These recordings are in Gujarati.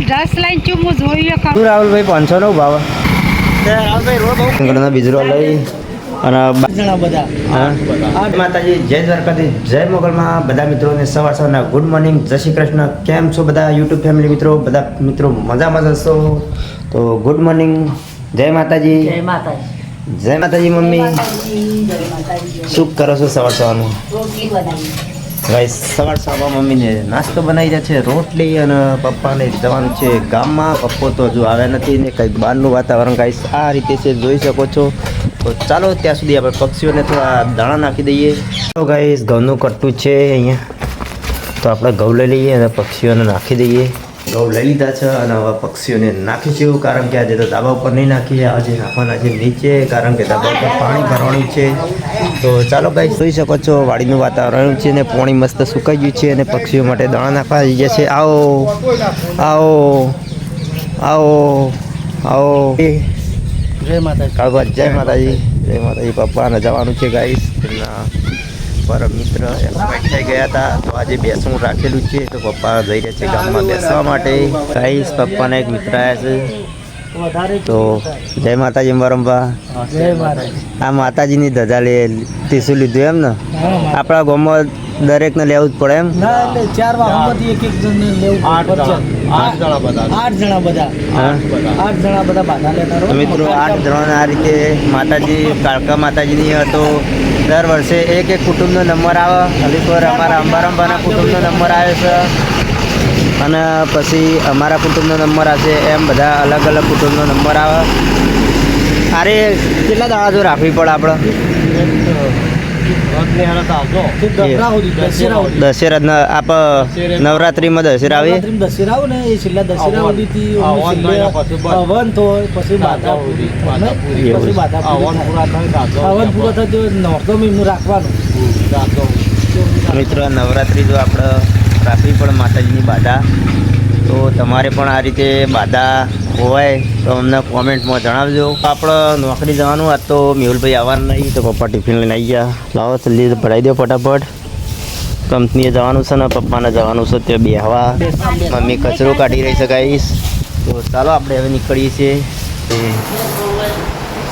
રસ લઈને ચૂમું જોઈએ શું રાહુલભાઈ 500 નો ભાવ રાહુલભાઈ રોડ બીજરો લઈ અને માતાજી જય દ્વારકાથી જય મોગલમાં બધા મિત્રોને સવાર સવારના ગુડ મોર્નિંગ જય શ્રી કૃષ્ણ. કેમ છો બધા યુટ્યુબ ફેમિલી મિત્રો? બધા મિત્રો મજામાં જશો તો ગુડ મોર્નિંગ. જય માતાજી. જય માતાજી. જય માતાજી. મમ્મી શું કરો છો સવાર સવારનું? રોટલી બનાવી. ભાઈ સવાર સવારમાં મમ્મીને નાસ્તો બનાવી રહ્યા છે, રોટલી, અને પપ્પાને જવાનું છે ગામમાં. પપ્પો તો હજુ આવ્યા નથી ને કંઈક બહારનું વાતાવરણ ગાઈસ આ રીતે છે, જોઈ શકો છો. તો ચાલો ત્યાં સુધી આપણે પક્ષીઓને થોડા દાણા નાખી દઈએ. તો ગાઈસ ઘઉંનું કટ્ટું છે અહીંયા, તો આપણે ઘઉં લઈ લઈએ અને પક્ષીઓને નાખી દઈએ. ઘઉં લઈ લીધા છે અને હવે પક્ષીઓને નાખીશું, કારણ કે આજે તો ધાબા ઉપર નહીં નાખીએ, આજે નાખવાના છે નીચે, કારણ કે ધાબા ઉપર પાણી ભરવાનું છે. તો ચાલો ગાઈસ જોઈ શકો છો વાડીનું વાતાવરણ છે ને પાણી મસ્ત સુકાઈ ગયું છે અને પક્ષીઓ માટે દાણા નાખવા આવી ગયા છે. આવો આવો આવો આવો. જય માતાજી. કાળભાઈ જય માતાજી. જય માતાજી. પપ્પાને જવાનું છે ગાઈસ, એમના પરમ મિત્ર એક્સપાયર થઈ ગયા હતા, તો આજે બેસવું રાખેલું છે, તો પપ્પા જઈ રહ્યા છે ગામમાં બેસવા માટે. ગાઈસ પપ્પાના એક મિત્ર આવ્યા છે, તો જય માતાજી. મરંબા જય માતાજી. આ માતાજીની ધજા લે તીસું લીધું એમ ને? આપણા ગામમાં દરેકને લેવું જ પડે એમ? ના, એટલે 4 વાહનમાંથી એક જણને લેવું પડે. 8 જણા બધા બાધા લેનારો. તો મિત્રો 8 જણાને આ રીતે માતાજી કાળકા માતાજીની હતો. દર વર્ષે એક કુટુંબનો નંબર આવે. હલીપર અમારા અંબારંબાના કુટુંબનો નંબર આવે છે, અને પછી અમારા કુટુંબનો નંબર આવશે, એમ બધા અલગ અલગ કુટુંબનો નંબર આવે. અરે કેટલા દાડા જો રાખવી પડે આપણે? દશેરા આપ નવરાત્રીમાં દશેરા આવે. દશેરા આવે ને એ છેલ્લા દશેરા સુધીથી હવન થાય, પછી બાધા પૂરી હવન પૂરો થતો નોરતો મહિનો રાખવાનું. મિત્રો નવરાત્રી જો આપણે રાખવી પડે માતાજીની બાધા, તો તમારે પણ આ રીતે બાધા હોય તો અમને કોમેન્ટમાં જણાવજો. આપણે નોકરી જવાનું આ તો મેહુલભાઈ આવવાનું નહીં, તો પપ્પા ટિફિન લઈને આવી ગયા. લાવો જલ્દી ભરાઈ દો ફટાફટ. કંપનીએ જવાનું છે ને પપ્પાને જવાનું છે ત્યાં બેહવા. મમ્મી કચરો કાઢી રહી છે ગાઈસ. તો ચાલો આપણે હવે નીકળીએ છીએ.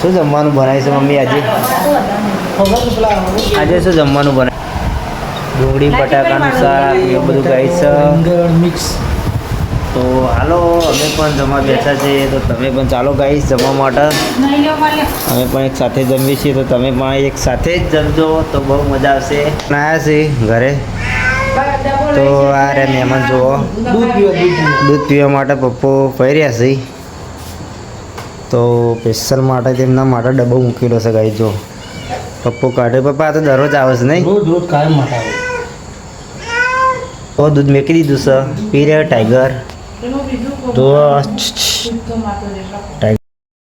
શું જમવાનું બનાવે છે મમ્મી આજે? આજે શું જમવાનું બનાવે? ડુંગળી બટાકાનું શાક એ બધું ગાઈસ મિક્સ. તો હાલો અમે પણ જમવા બેઠા છીએ, તો તમે પણ ચાલો ગાઈસ જમવા માટે. અમે પણ એક સાથે જમીએ છીએ, તો તમે પણ એક સાથે જ જમજો તો બહુ મજા આવશે. આવ્યા છે ઘરે, તો આ રે મહેમાન જુઓ દૂધ પીવા માટે પપ્પો પહેર્યા છે, તો સ્પેશિયલ માટે તેમના માટે ડબ્બો મૂકેલો છે ગાઈસ. જો પપ્પો કાઢે. પપ્પા આ તો દરરોજ આવે છે નહીં? રોજ કાયમ માટે આવે. તો દૂધ મેકી દીધું છે, પી રહ્યા ટાઈગર. તો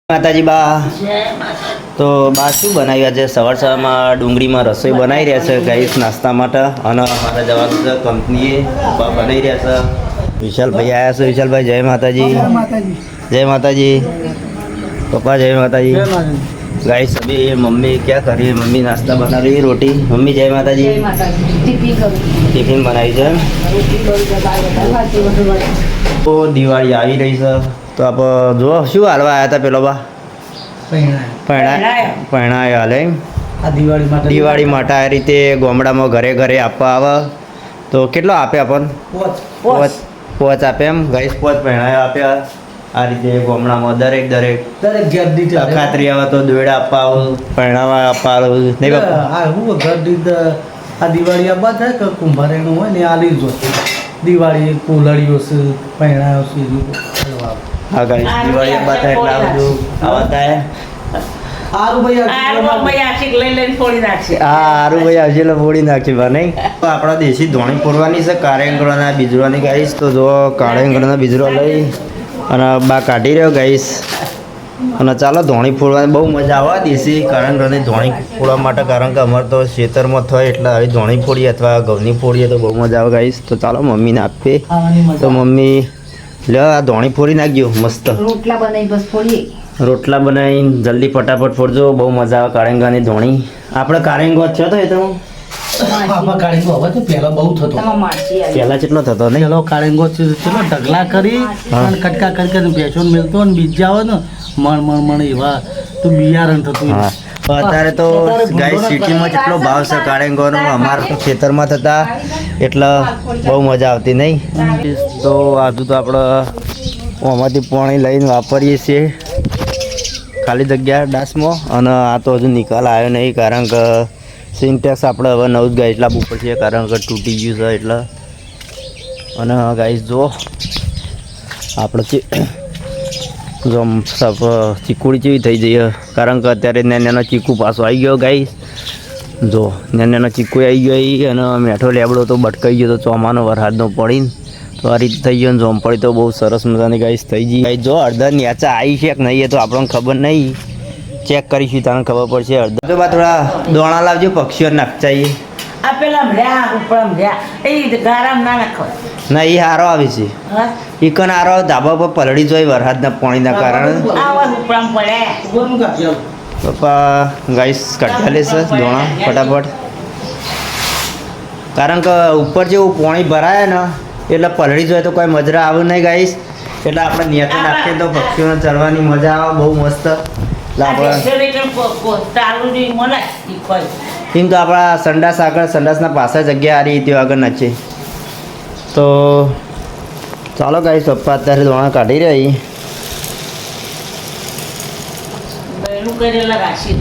માતાજી બા, તો બા શું બનાવ્યા છે? સવાર સવારમાં ડુંગળીમાં રસોઈ બનાવી રહ્યા છે ગાઈસ નાસ્તા માટે, અને અમારે જવાનું છે કંપનીએ. પપ્પા બનાવી રહ્યા છે. વિશાલભાઈ આવ્યા છે. વિશાલભાઈ જય માતાજી. જય માતાજી. પપ્પા જય માતાજી. गाइस अभी मम्मी क्या कर रही है? मम्मी नाश्ता बना रही है, रोटी. मम्मी जय माताजी. टिफिन बनाई है. तो दिवाળી આવી રહી છે, તો આપ જો શું હાલવા આવ્યા હતા પેલો બા? પૈણાય હાલે. આ દિવાળી માટે આ રીતે ગામડામાં ઘરે ઘરે આપવા આવે. તો કેટલો આપે આપણને? પોચ આપે એમ ગાઈસ. પોચ પૈણાય આપ્યા આ રીતે ગામડામાં દરેક ઘર દીઠ ખાતરી આવે તો દોયડા આપવા આવું, પહેણાવા આપવા આવું નહીં બાપા? હું ઘર દીઠ આ દિવાળી આપવા થાય કે કુંભારેનું હોય ને આ લીધો દિવાળી કોલડીઓ છે, પહેણાયો છે. હા ગાઈસ દિવાળી આપવા થાય એટલે આ બધું આવા થાય. હારું ભાઈ આવશે એટલે ફોડી નાખશે બા નહીં? તો આપણા દેશી ધોણી ફોડવાની છે કાળેંગળાના બીજરોની ગાઈસ. તો જો કાળેંગળાના બીજરો લઈ અને બા કાઢી રહ્યો ગાઈસ. અને ચાલો ધોણી ફોડવાની બહુ મજા આવે દેશી કાળેંગળાની ધોણી ફોડવા માટે, કારણ કે અમારે તો ખેતરમાં થાય એટલે આવી ધોણી ફોડીએ અથવા ઘઉંની ફોડીએ તો બહુ મજા આવે ગાઈસ. તો ચાલો મમ્મીને આપીએ. તો મમ્મી લે આ ધોણી ફોડી નાખજો મસ્ત. રોટલા બનાવીને જલ્દી ફટાફટ ફોડજો, બહુ મજા આવે કાળેંગાની ધોણી. આપણે કાળેંગો છે તો એ તો આમાં કાળીંગો હવે તો પહેલા બહુ થતો પહેલા કેટલો થતો નહીં પેલો કાળીંગો ચલો ઢગલા કરી અને કટકા કરી કરીને બેસોને મેલતો ને બીજા આવે ને મણ એવા તો બિયારણ થતું હા અત્યારે તો ગાય સિટીમાં જેટલો ભાવ છે કાળેંગોનો અમારા તો ખેતરમાં થતા એટલે બહુ મજા આવતી નહીં તો આજુ તો આપણે આમાંથી પાણી લઈને વાપરીએ છીએ ખાલી જગ્યા ડાસમાં અને આ તો હજુ નિકાલ આવ્યો નહીં કારણ કે સિન્ટેક્સ આપણે હવે નવું જ ગાઈસ લાવવું પડશે કારણ કે તૂટી ગયું છે એટલે અને ગાઈસ જો આપણે જો ચીકુડી જેવી થઈ જઈએ કારણ કે અત્યારે નાનો ચીકુ પાછો આવી ગયો ગાઈસ જો નાનો ચીકુ આવી ગયો અને મેઠો લેબડો તો બટકાઈ ગયો તો ચોમાનો વરસાદનો પડીને તો આ રીતે થઈ ગયો ને જોમપડી તો બહુ સરસ મજાની ગાઈસ થઈ ગઈ ગાઈસ જો અડધા નેચા આવી છે કે નહીં એ તો આપણને ખબર નહીં ચેક કરીશું તને ખબર પડશે અડધા તો બા થોડા દોણા લાવજો પક્ષીઓ નાખચાઈએ આ પેલા મળ્યા ઉપર મળ્યા એ ગારામ ના નાખો ના એ હારો આવે છે એ કન હારો ધાબા પર પલળી જોઈ વરસાદના પાણીના કારણે આવા ઉપરામ પડ્યા પપ્પા ગાઈસ કાઢવા લેશે દોણા ફટાફટ કારણ કે ઉપર જેવું પાણી ભરાય ને એટલે પલળી જોઈએ તો કોઈ મજરા આવે નહીં ગાઈસ એટલે આપણે નિયતે નાખીએ તો પક્ષીઓને ચરવાની મજા આવે બહુ મસ્ત એટલે આપણે એમ તો આપણા સંડાસ આગળ સંડાસના પાસે જગ્યા આ રીતે આગળ નાચે તો ચાલો ગાઈસ પપ્પા અત્યારે દોણા કાઢી રહી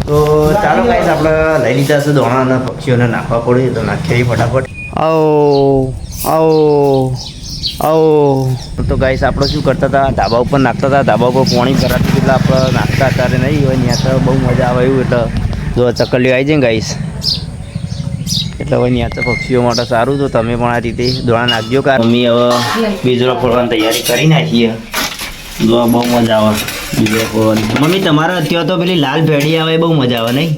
તો ચાલો ગાઈસ આપણે લઈ લીધા છે દોણા અને પક્ષીઓને નાખવા પડે તો નાખીએ ફટાફટ આવો આવો આવો તો ગાઈસ આપણે શું કરતા હતા ધાબા ઉપર નાખતા હતા ધાબા ઉપર પાણી ભરાતું એટલે આપણે નાખતા અત્યારે નહીં હોય ત્યાં તો બહુ મજા આવે એવું એટલે જો ચકલીઓ આવી જાય ને ગાઈસ એટલે હવે ત્યાં તો પક્ષીઓ માટે સારું તો તમે પણ આ રીતે દોણા નાખજો કારણ મમ્મી હવે બીજરો ફોડવાની તૈયારી કરી નાખીએ જો બહુ મજા આવે બીજરો ફોડવાની મમ્મી તમારા અત્યારે તો પેલી લાલ ભેડી આવે બહુ મજા આવે નહીં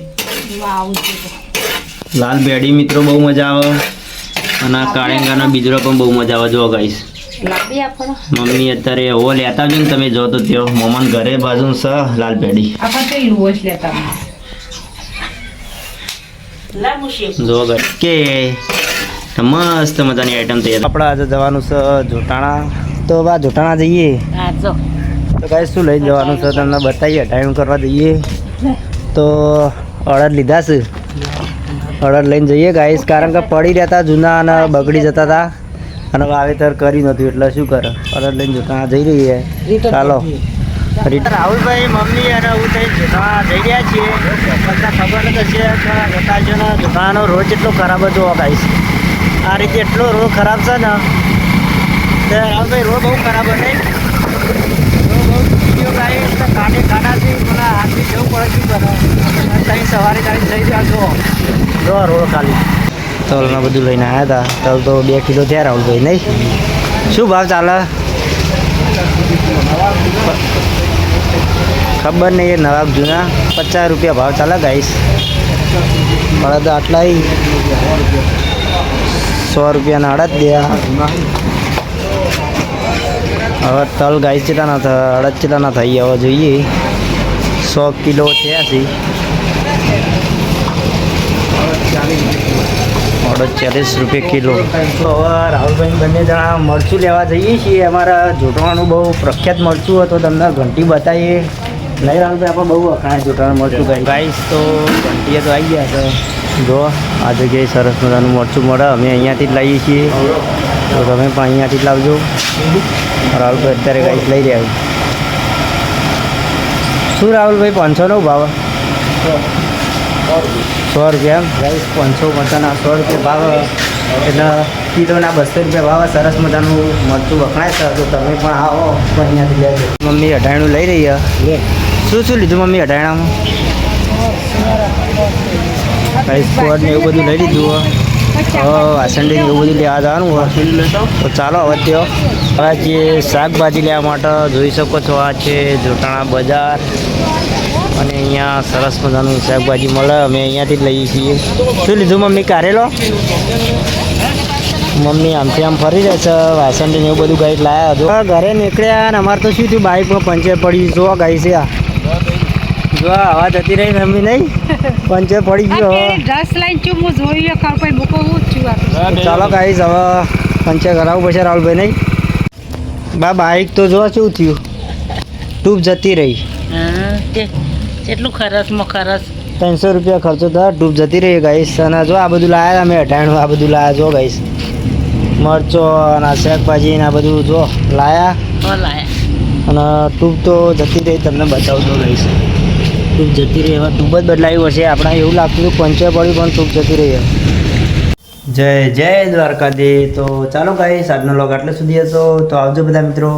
લાલ ભેડી મિત્રો બહુ મજા આવે અને આ કાળેંગાનો બીજરો પણ બહુ મજા આવે જો ગાઈસ મમ્મી અત્યારે એવો લેતા આવજો ને તમે જો તો ત્યાં મમ્માને ઘરે બાજુ છે લાલ ભેડી જો કે મસ્ત મજાની આઈટમ તૈયાર આપણે આજે જવાનું છે જોટાણા તો બા જોટાણા જઈએ તો ગાઈસ શું લઈ જવાનું છે તમને બતાવીએ ટાઈમ કરવા જઈએ તો અડદ લીધા છે અડદ લઈને જઈએ ગાઈસ કારણ કે પડી રહેતા જૂના અને બગડી જતા હતા અને વાવેતર કરી નહોતું એટલે શું કરે અડદ લઈને જોટાણા જઈ રહીએ ચાલો રાહુલભાઈ મમ્મી અને હું થઈ જોટાણા જઈ રહ્યા છીએ બધા ખબર જ હશે કે જોટાણાનો રોડ એટલો ખરાબ હતો ગાઈસ આ રીતે એટલો રોડ ખરાબ છે ને તો રાહુલભાઈ રોડ બહુ ખરાબ હતો કાંટે કાંટાથી મને હાથથી જવું પડે શું કરો ત્યાં સવારે ગાડી જઈ રહ્યા છો જો રોડ ખાલી તલને બધું લઈને આવ્યા હતા તલ તો 2 કિલો થયા રાહુલભાઈ નહીં શું ભાવ ચાલે ખબર નહીં એ નવાબ જૂના 50 રૂપિયા ભાવ ચાલે ગાઈસ અડદ આટલા 100 રૂપિયાના અડદ દયા હવે તલ ગાઈસ ચેટલા ના અડદ ચેટલા ના થઈ હવે જોઈએ 100 કિલો થયા છે અડદ 40 રૂપિયા કિલો તો હવે રાહુલભાઈ બંને જણા મરચું લેવા જઈએ છીએ અમારા જોટવાનું બહુ પ્રખ્યાત મરચું હતું તમને ઘંટી બતાવીએ નહીં રાહુલભાઈ આપણે બહુ વખાણે જોટાવાનું મરચું ગાઈસ તો ઘંટીએ તો આવી ગયા છે જો આ જગ્યાએ સરસ મજાનું મરચું મળે અમે અહીંયાથી જ લઈએ છીએ તો તમે પણ અહીંયાથી જ લાવજો રાહુલભાઈ અત્યારે ગાઈસ લઈ રહ્યા શું રાહુલભાઈ 500નો ભાવ 100 રૂપિયા એમ ગાઈસ 550ના 100 રૂપિયા ભાવ એટલે કિલોના 200 રૂપિયા ભાવ સરસ મજાનું મરચું વખણાય છે તો તમે પણ આવો તો અહીંયાથી લેજો મમ્મી અઢાણું લઈ રહી શું શું લીધું મમ્મી અઢાણામાં ગાઈસ સ્કોડ ને એવું બધું લઈ લીધું વાસણડી એવું બધું લેવા જવાનું હોય તો ચાલો હવે તેઓ હવે જે શાકભાજી લેવા માટે જોઈ શકો છો આ છે જોટાણા બજાર અને અહીંયા સરસ મજાનું શાકભાજી મળે અમે અહીંયાથી જ લઈએ છીએ શું લીધું મમ્મી કારેલો મમ્મી આમથી આમ ફરી રહે છે વાસણ એવું બધું ગાઈડ લાવ્યા હતું ઘરે નીકળ્યા અને અમારે તો શું થયું બાઇકમાં પંચર પડી જોવા ગાઈ છે આ જો આવા જતી રહી મમ્મી નહીં પંચર પડી ગયો હવે. રસ લઈને છું હું જોઈએ કર પછી મૂકો હું જ છું આ. તો ચાલો ગાઈસ હવે પંચર કરાવવું પડશે રાહુલભાઈ નહીં. બા બાઇક તો જો શું થયું ટ્યુબ જતી રહી. હા કેટલું ખરસમાં ખરસ 300 રૂપિયા ખર્ચો થયો ટ્યુબ જતી રહી ગાઈસ. અને જો આ બધું લાયા અમે 98 આ બધું લાયા જો ગાઈસ મરચો અને શાકભાજી ને આ બધું જો લાયા લાયા અને ટ્યુબ તો જતી રહી તમને બતાવતો ગાઈસ. ટ્યુબ જતી રહી હવે ટ્યુબ જ બદલાવી હશે આપણે એવું લાગતું હતું પંચર પડ્યું પણ ટ્યુબ જતી રહી. જય જય દ્વારકાધી. તો ચાલો ગાઈસ આજનો લોગ આટલે સુધી હતો તો આવજો બધા મિત્રો.